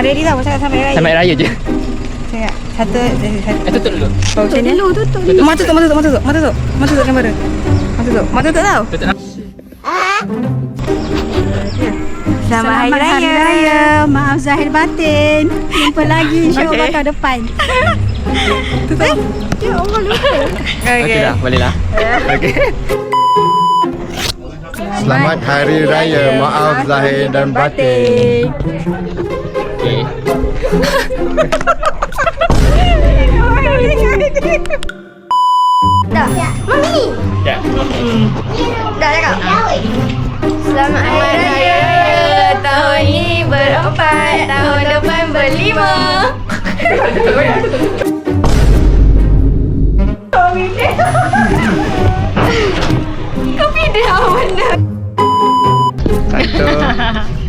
Selamat Hari tau. Cakap Selamat Raya. Selamat Raya je. Cakap satu. Tutup dulu. Bau macam ni. Tutup. Mak tutup kamera. Mak tutup tau. Tutup nak. Selamat Hari Raya. Maaf zahir batin. Jumpa lagi insya-Allah tahun depan. Tutup. Ya Allah lupa. Okey dah, boleh lah. Okey. Selamat Hari Raya, maaf zahir dan batin. Okey. Dah. Mami. Ya. Dah cakap. Selamat Hari Raya. Tahun ni berempat, tahun depan berlima. Kau pilih apa benda? Satu.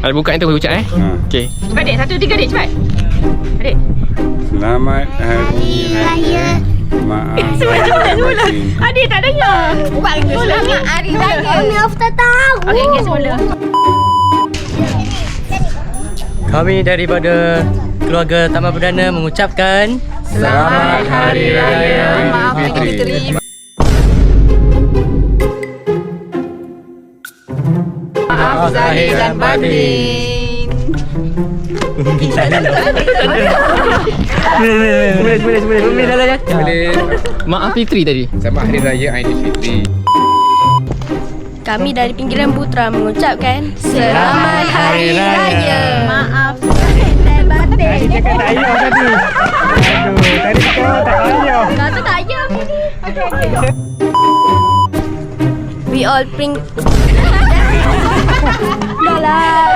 Ada buka yang tu ucap Okey. Cepat adik. 1, 3 adik cepat. Adik. Selamat Hari Raya, maaf zahir dan batin. Adik tak dengar. Selamat Hari Raya. Kami tak tahu. Okey, guys mula. Kami daripada keluarga Taman Perdana mengucapkan Selamat Hari Raya Aidilfitri. Maaf zahir dan batin. Boleh. Maaf Fitri tadi. Selamat Hari Raya Aidilfitri. Kami dari pinggiran Putra mengucapkan Selamat Hari Raya. Maaf dan batin. cakap tak ayah tadi. Aduh, tadi kau tak ayah. Kata tak ayam. We all bring. Dah lah.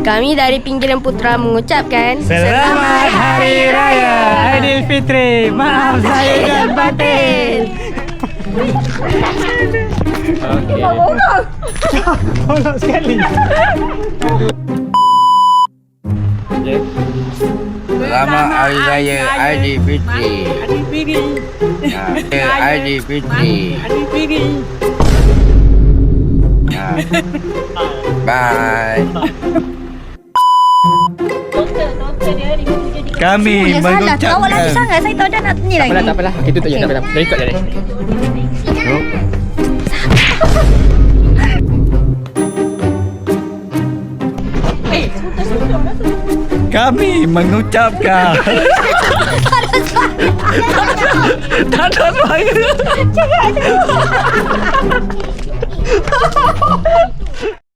Kami dari pinggiran Putra mengucapkan Selamat Hari Raya Aidilfitri. Maaf zahir dan batin. Okey. Tolong sekali. Selamat Hari Raya Aidilfitri. Aidilfitri. Bye. Kami mengucapkan Awak lagi sangat. Saya tahu dah nak ni lagi. Tak apalah. Itu tak apa. Dah ikut dah. Kami mengucapkan tak ada suara.